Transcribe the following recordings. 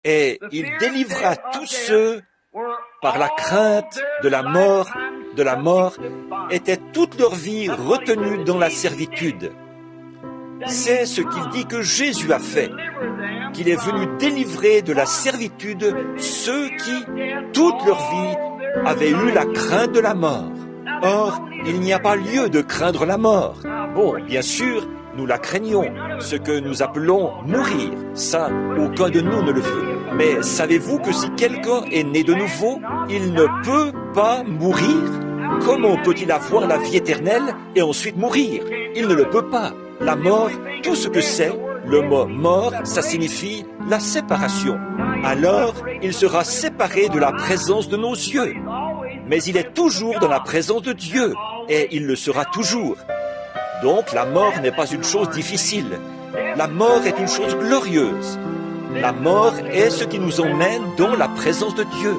et il délivra tous ceux par la crainte de la mort, étaient toute leur vie retenus dans la servitude. C'est ce qu'il dit que Jésus a fait, qu'il est venu délivrer de la servitude ceux qui, toute leur vie, avaient eu la crainte de la mort. Or, il n'y a pas lieu de craindre la mort. Bon, bien sûr, nous la craignons, ce que nous appelons mourir. Ça, aucun de nous ne le veut. Mais savez-vous que si quelqu'un est né de nouveau, il ne peut pas mourir? Comment peut-il avoir la vie éternelle et ensuite mourir? Il ne le peut pas. La mort, tout ce que c'est, le mot mort, ça signifie la séparation. Alors, il sera séparé de la présence de nos yeux. Mais il est toujours dans la présence de Dieu, et il le sera toujours. Donc, la mort n'est pas une chose difficile. La mort est une chose glorieuse. La mort est ce qui nous emmène dans la présence de Dieu.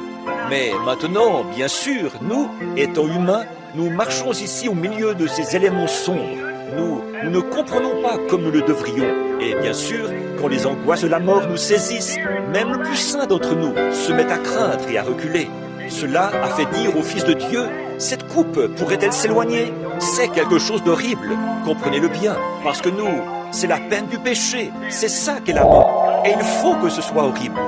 Mais maintenant, bien sûr, nous, étant humains, nous marchons ici au milieu de ces éléments sombres. Nous ne comprenons pas comme nous le devrions. Et bien sûr, quand les angoisses de la mort nous saisissent, même le plus saint d'entre nous se met à craindre et à reculer. Cela a fait dire au Fils de Dieu, cette coupe pourrait-elle s'éloigner? C'est quelque chose d'horrible, comprenez-le bien, parce que nous, c'est la peine du péché, c'est ça qu'est la mort, et il faut que ce soit horrible.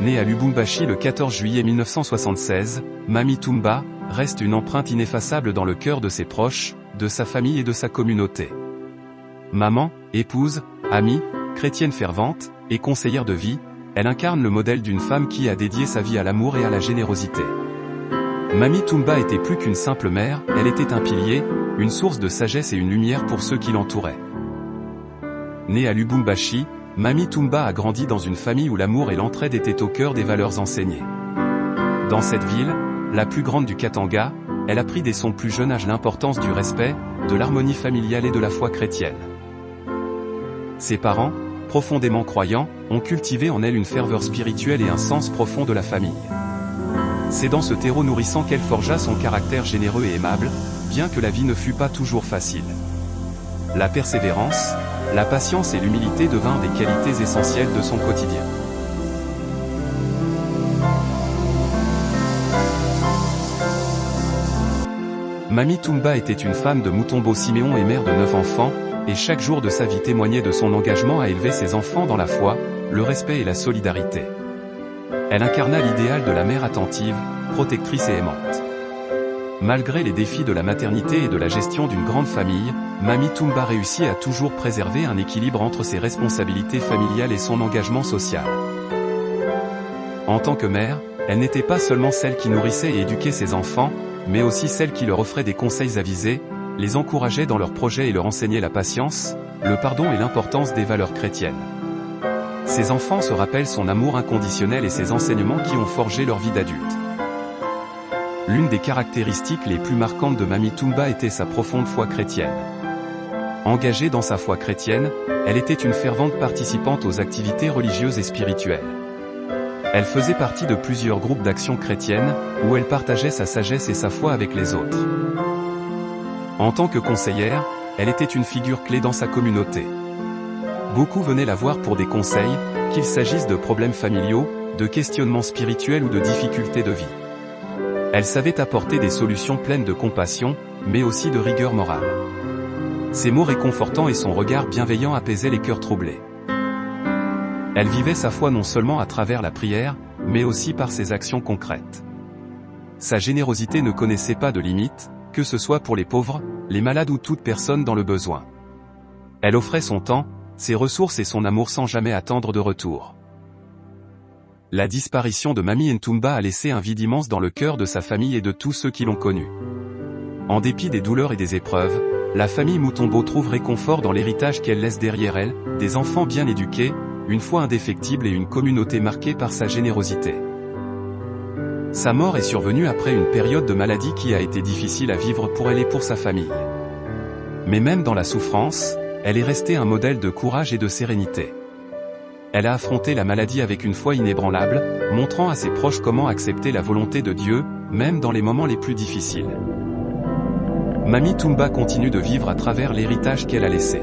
Née à Lubumbashi le 14 juillet 1976, Mamie Toumba reste une empreinte ineffaçable dans le cœur de ses proches, de sa famille et de sa communauté. Maman, épouse, amie, chrétienne fervente et conseillère de vie, elle incarne le modèle d'une femme qui a dédié sa vie à l'amour et à la générosité. Mamie Toumba était plus qu'une simple mère, elle était un pilier, une source de sagesse et une lumière pour ceux qui l'entouraient. Née à Lubumbashi, Mamie Toumba a grandi dans une famille où l'amour et l'entraide étaient au cœur des valeurs enseignées. Dans cette ville, la plus grande du Katanga, elle apprit dès son plus jeune âge l'importance du respect, de l'harmonie familiale et de la foi chrétienne. Ses parents, profondément croyants, ont cultivé en elle une ferveur spirituelle et un sens profond de la famille. C'est dans ce terreau nourrissant qu'elle forgea son caractère généreux et aimable, bien que la vie ne fût pas toujours facile. La persévérance, la patience et l'humilité devinrent des qualités essentielles de son quotidien. Mamie Toumba était une femme de Mutombo Siméon et mère de 9 enfants, et chaque jour de sa vie témoignait de son engagement à élever ses enfants dans la foi, le respect et la solidarité. Elle incarna l'idéal de la mère attentive, protectrice et aimante. Malgré les défis de la maternité et de la gestion d'une grande famille, Mamie Toumba réussit à toujours préserver un équilibre entre ses responsabilités familiales et son engagement social. En tant que mère, elle n'était pas seulement celle qui nourrissait et éduquait ses enfants, mais aussi celle qui leur offrait des conseils avisés, les encourageait dans leurs projets et leur enseignait la patience, le pardon et l'importance des valeurs chrétiennes. Ses enfants se rappellent son amour inconditionnel et ses enseignements qui ont forgé leur vie d'adulte. L'une des caractéristiques les plus marquantes de Mamie Toumba était sa profonde foi chrétienne. Engagée dans sa foi chrétienne, elle était une fervente participante aux activités religieuses et spirituelles. Elle faisait partie de plusieurs groupes d'action chrétienne, où elle partageait sa sagesse et sa foi avec les autres. En tant que conseillère, elle était une figure clé dans sa communauté. Beaucoup venaient la voir pour des conseils, qu'il s'agisse de problèmes familiaux, de questionnements spirituels ou de difficultés de vie. Elle savait apporter des solutions pleines de compassion, mais aussi de rigueur morale. Ses mots réconfortants et son regard bienveillant apaisaient les cœurs troublés. Elle vivait sa foi non seulement à travers la prière, mais aussi par ses actions concrètes. Sa générosité ne connaissait pas de limites, que ce soit pour les pauvres, les malades ou toute personne dans le besoin. Elle offrait son temps, ses ressources et son amour sans jamais attendre de retour. La disparition de Mamie Ntoumba a laissé un vide immense dans le cœur de sa famille et de tous ceux qui l'ont connue. En dépit des douleurs et des épreuves, la famille Mutombo trouve réconfort dans l'héritage qu'elle laisse derrière elle, des enfants bien éduqués, une foi indéfectible et une communauté marquée par sa générosité. Sa mort est survenue après une période de maladie qui a été difficile à vivre pour elle et pour sa famille. Mais même dans la souffrance, elle est restée un modèle de courage et de sérénité. Elle a affronté la maladie avec une foi inébranlable, montrant à ses proches comment accepter la volonté de Dieu, même dans les moments les plus difficiles. Mamie Toumba continue de vivre à travers l'héritage qu'elle a laissé.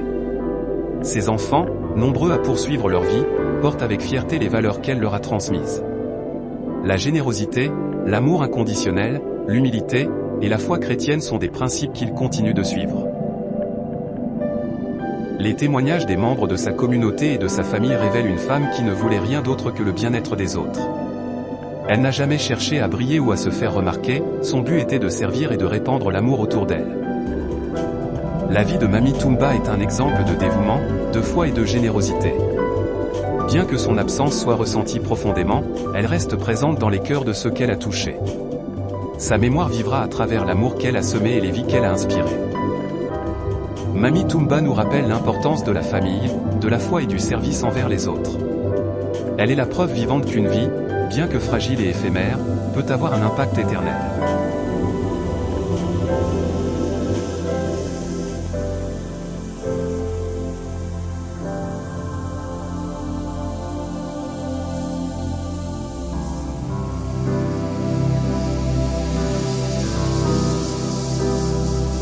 Ses enfants, nombreux à poursuivre leur vie, portent avec fierté les valeurs qu'elle leur a transmises. La générosité, l'amour inconditionnel, l'humilité, et la foi chrétienne sont des principes qu'il continue de suivre. Les témoignages des membres de sa communauté et de sa famille révèlent une femme qui ne voulait rien d'autre que le bien-être des autres. Elle n'a jamais cherché à briller ou à se faire remarquer, son but était de servir et de répandre l'amour autour d'elle. La vie de Mamie Toumba est un exemple de dévouement, de foi et de générosité. Bien que son absence soit ressentie profondément, elle reste présente dans les cœurs de ceux qu'elle a touchés. Sa mémoire vivra à travers l'amour qu'elle a semé et les vies qu'elle a inspirées. Mamie Toumba nous rappelle l'importance de la famille, de la foi et du service envers les autres. Elle est la preuve vivante qu'une vie, bien que fragile et éphémère, peut avoir un impact éternel.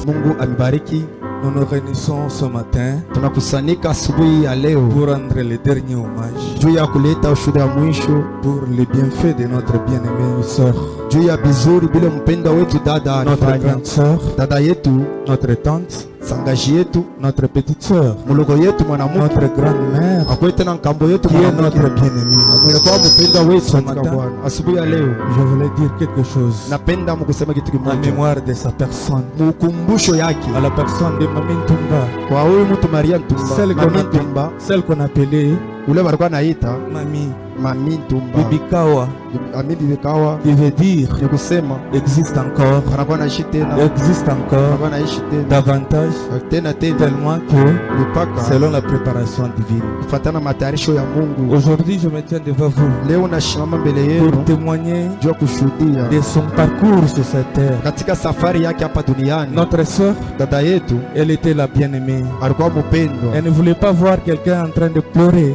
Mungu amibariki. Nous nous réunissons ce matin tunakusanyika asubuhi ya leo pour rendre le dernier hommage juu ya kuleta ushuhuda wa mwisho pour les bienfaits de notre bien-aimée sœur, juu ya vizuri vile mpendwa wetu dada notre anafanya. grande sœur, Dada yetu, notre tante, sangaji yetu, notre petite sœur, mlogo yetu mwanamke, notre grande-mère, akwete na nkambo yetu qui est mwanamke, notre bien-aimée. amekuwa mpendwa wetu Ce katika matin, Bwana. Asubuhi ya leo je voulais dire quelque chose napenda mkusema kitu en kimoja, mémoire de sa personne, mukumbusho yake à la personne de Mamie Toumba, kwa huyu mtu Maria Ntumba, celle qu'on appelait ule walikuwa naita Mamie Mami Ntumba, Bibi Kawa, Ami Bibi Kawa, qui veut dire ni kusema existe encore, anakuwa naishi tena, existe encore anakuwa naishi tena davantage, tena tellement que mpaka selon la préparation divine. kufuatana matayarisho ya Mungu. Aujourd'hui, je me tiens devant vous Leo nasimama mbele yenu pour témoigner juu ya kushuhudia de son parcours sur cette terre. katika safari yake hapa duniani. Notre sœur, Dada yetu elle était la bien-aimée. alikuwa mpendwa, Elle ne voulait pas voir quelqu'un en train de pleurer.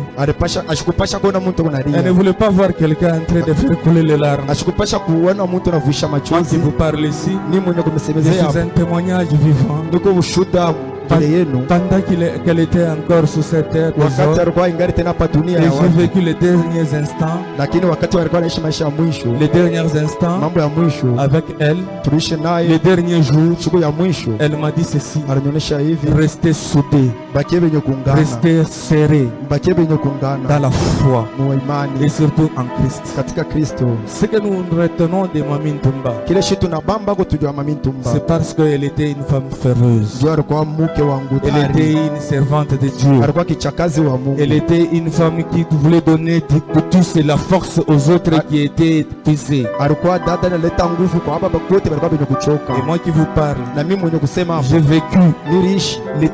ashikupasha kuona mtu Elle ne analia, voulait pas voir quelqu'un en train de faire couler les larmes. ashikupasha kuona mtu anavuisha Moi qui machozi. vous parle ici, Ni mwenye je kumsemezea suis hapa, un témoignage vivant. niko ushuhuda mbele yenu Pendant qu'elle était encore sur cette terre, wakati alikuwa ingali tena hapa dunia et ya j'ai watu, vécu les derniers instants, lakini wakati alikuwa anaishi maisha ya mwisho, les derniers instants mambo ya mwisho avec elle, tuliishi les naye derniers jours, siku ya mwisho, elle m'a dit ceci: alinionyesha hivi, restez soudés, bakie benye kuungana, restez serrés bakie benye dans kuungana la foi mu et imani surtout en Christ. katika Kristo. Ce que nous retenons de Mamie Ntumba, Kile shitu na bamba kutujua Mami Ntumba, c'est parce qu'elle était une femme féroce. ndio alikuwa mke wa Elle ngudari, était une servante de Dieu. alikuwa kichakazi wa Mungu, Elle était une femme qui voulait donner du poutus et la force aux autres qui étaient épuisés. alikuwa dada analeta nguvu kwa baba wote walikuwa benye kuchoka. Et moi qui vous parle, Na mimi mwenye kusema hapo, j'ai vécu niliishi les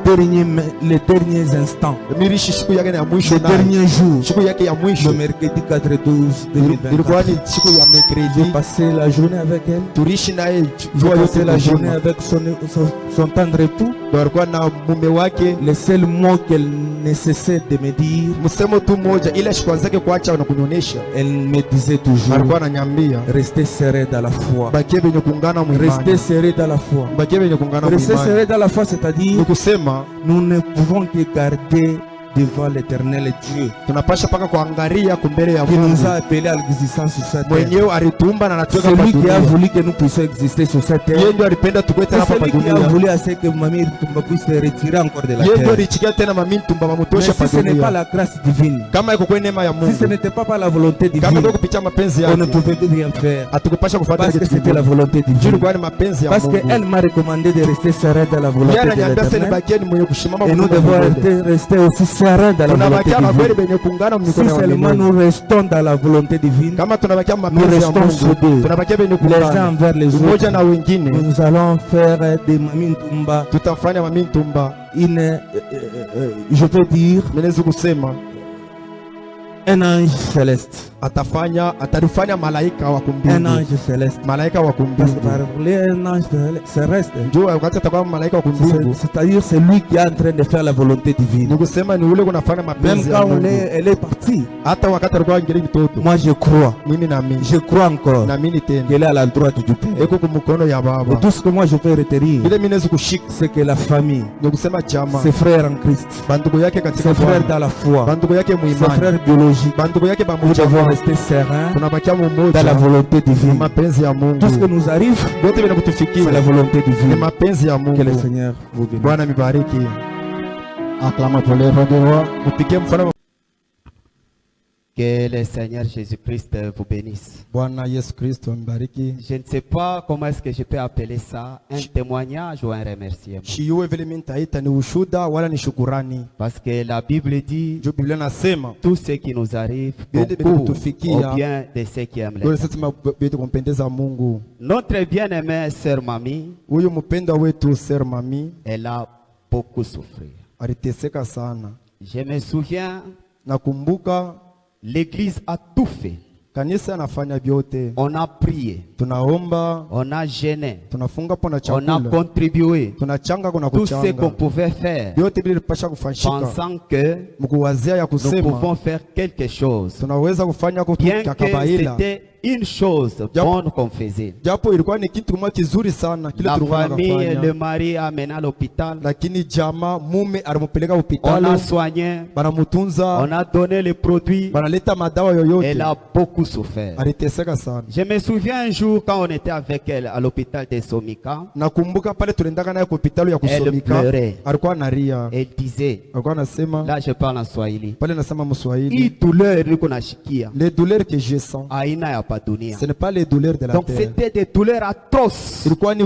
derniers instants, niliishi siku yake ya mwisho, les na derniers jours, siku yake ya le mwisho mercredi 4/12/2024. ilikuwa ni siku ya J'ai mercredi, passé la journée avec elle. tuliishi naye J'ai jua passé yote la journée mzima. avec son tendre époux. Ndio alikuwa na mume wake, Le seul mot qu'elle ne cessait de me dire, msemo tu mmoja, ila shikwanzake kuacha na kunyonyesha, elle me disait toujours: alikuwa ananyambia restez serrés dans la foi. bakie benye kuungana mu Restez imani, serrés dans la foi. bakie benye kuungana mu Rester imani. serré dans la foi, c'est-à-dire Ni kusema nous ne pouvons que garder devant l'éternel Dieu tunapasha paka kuangalia kumbele ya qui nous Mungu a appelés à l'existence sur cette terre. mwenyewe alituumba na anatuweka hapa Celui qui a dunia. voulu que nous puissions exister sur cette Yeye terre. ndio alipenda tukwete C'est hapa celui qui a dunia. voulu à ce que Mamie Ntumba puisse se retirer encore de la Yeye ndio terre. alichikia tena Mami Ntumba Mais mamutosha si hapa ce n'est pas dunia. la grâce divine, Kama iko kwa neema ya si ce Mungu, n'était pas par la volonté kama divine, ndio kupitia mapenzi on ne yake, pouvait rien faire. hatukupasha kufuata Parce que kitu c'était la kingine. volonté Juu divine. ilikuwa ni mapenzi ya Parce Mungu. qu'elle m'a recommandé de rester serein dans la Yeye volonté de ananiambia sasa l'éternel. nibakie ni mwenye kushimama Et nous kwa devons Mungu. rester aussi sereins dans la volonté Tunabakia na kweli divine. benye kuungana Si mikono ya seulement Mungu. nous restons dans la volonté divine, Kama tunabakia nous mapenzi ya restons Mungu, soudés tunabakia benye les uns kuungana envers les umoja na autres, wengine, nous allons faire de Mamie Ntumba tutafanya Mami Ntumba, je peux dire, mwenezi kusema un ange céleste. atalifanya malaika wa un kumbingu, ange céleste. malaika wa Parce que kumbingu. par exemple, un ange terrestre, Njoo wakati atakuwa malaika wa kumbingu, c'est-à-dire c'est lui qui est en train de faire la volonté divine. ni kusema ni ule kunafanya Même mapenzi ya quand Mungu. elle est partie, Hata wakati alikuwa ngeli mtoto, moi je crois. mimi naamini, Je crois encore naamini tena qu'elle est à la droite du Père. eko kumkono ya Et Baba. tout ce que moi je peux retenir, Vile mimi naweza kushika c'est que la famille, ni kusema chama, ses frères en Christ, bandugu yake katika ses frères Bwana, dans la foi, bandugu yake ses muimani, frères biologiques, bandugu yake nous pamoja, devons rester sereins tunabakia dans la mmoja volonté na divine. mapenzi ya Tout ce que Mungu. nous arrive, Bote vile c'est la kutufikia volonté ni divine. mapenzi ya Que le Mungu. Seigneur vous bénisse. Bwana mibariki. Acclamons pour les rois du roi. Mpigie mfano. Que le Seigneur Jésus-Christ vous bénisse. Bwana Yesu Kristo mbariki. Je ne sais pas comment est-ce que je peux appeler ça, un témoignage ou un remerciement. Shiwe vile mimi nitaita ni ushuda wala ni shukurani. Parce que la Bible dit, Jo Biblia nasema tout ce qui nous arrive Bede concourt kutufikia. au bien de ceux qui aiment ndio les sema bidi kumpendeza Mungu. Notre bien-aimée sœur Mamie, Huyu mpenda wetu Ser Mami elle a beaucoup souffert. aliteseka sana. Je me souviens, Nakumbuka l'église a tout fait. kanisa anafanya vyote. On a prié, Tunaomba, on a gêné, tunafunga pona on a chakula. contribué. Tunachanga kuna Tout ce qu'on kuchanga. pouvait faire, Vyote vile pasha kufanyika. pensant que Mkuwazia ya nous kusema pouvons faire quelque chose. tunaweza kufanya Bien kitu que kabaila. c'était une chose bonne qu'on faisait. Japo ilikuwa ni kitu kimoja kizuri sana kile La tulikuwa famille, le tunafanya. mari a amené à l'hôpital. Lakini jamaa mume alimpeleka On a hospitali, soigné, banamutunza, on a donné les produits. banaleta madawa Elle yoyote. a beaucoup souffert. Aliteseka sana. Je me souviens un jour quand on était avec elle à l'hôpital de Somika, Nakumbuka pale tuliendaka naye kwa hospitali ya elle kusomika, pleurait. alikuwa analia, Elle disait, alikuwa anasema, là je parle en Swahili, pale nasema hii Mswahili, douleur niko nashikia les douleurs que je sens, aina ya pa dunia. ce n'est pas les douleurs de la Donc terre. c'était des douleurs atroces. Ilikuwa ni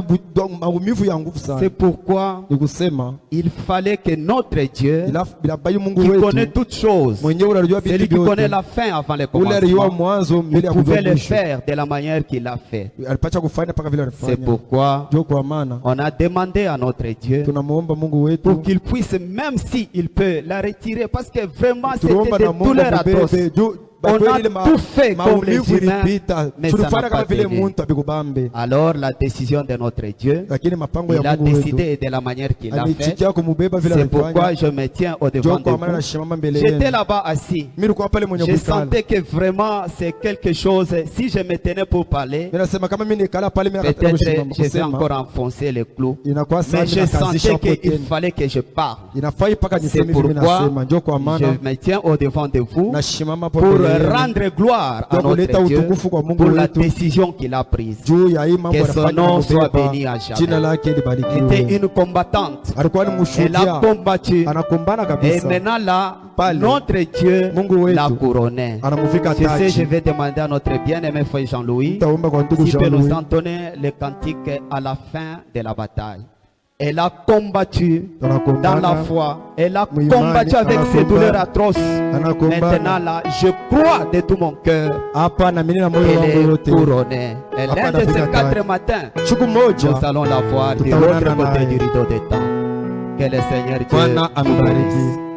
maumivu ya nguvu sana. C'est pourquoi Ni kusema il fallait que notre Dieu, ilabai Mungu qui connaît wetu toutes choses, mwenyewe unajua celui vitu qui connaît vyote, la fin avant le ule alijua commencement, mwanzo mbele il ya pouvait kujua le mwisho. faire de la manière qu'il a fait. Alipata kufanya mpaka vile C'est alifanya. pourquoi Ndio kwa maana on a demandé à notre Dieu tunamuomba Mungu pour wetu, qu'il puisse, même s'il peut, la retirer, parce que vraiment tunaomba c'était na des Mungu douleurs atroces. mbebe juu On bakweli a tout fait comme les maumivu humains, ilipita, mais ça tulifanya n'a kama pas vile tenu. muntu abikubambe, Alors la décision de notre Dieu, lakini mapango il ya a Mungu wetu décidé de la manière qu'il a fait. alichikia kumubeba vile C'est pourquoi alifanya. je me tiens au Ndio devant de kwa maana vous. nashimama mbele J'étais yenu. là-bas assis. Mimi nilikuwa pale mwenye Je kukala. sentais que vraiment c'est quelque chose. Si je me tenais pour parler, Mimi nasema kama mimi nikala pale mimi nakataka peut-être kushimama je vais kusema. encore enfoncer les clous. Inakuwa Mais sana je nakazisha sentais hapo qu'il tena. fallait que je parle. Inafai paka C'est niseme vile pourquoi nasema. Ndio kwa maana je me tiens au devant de vous nashimama hapo pour mbele yenu. rendre gloire à Ndio kuleta notre Dieu utukufu kwa Mungu pour la wetu décision qu'il a prise. juu ya hii mambo Que son yanafanya nom soit kubeba. béni à jamais. Jina lake Elle était libarikiwe. une combattante. Alikuwa ni Elle a mshuhuda, combattu. anakumbana Et kabisa, maintenant là, Pale. notre Dieu Mungu wetu l'a couronné. anamuvika Sur ce, je taji. vais demander à notre bien-aimé frère Jean-Louis Nitaomba kwa ndugu s'il peut nous Jean-Louis entonner le cantique à la fin de la bataille. Elle a combattu dans la foi. Elle a combattu avec ses douleurs atroces. Maintenant là, je crois de tout mon cœur hapa na mimi na moyo qu'elle wangu est wote. couronnée. Et l'un de ces 4 matins, Siku moja nous allons la voir de tutaonana l'autre côté naye. du rideau de temps. Que le Seigneur Dieu Bwana vous bénisse. ambariki.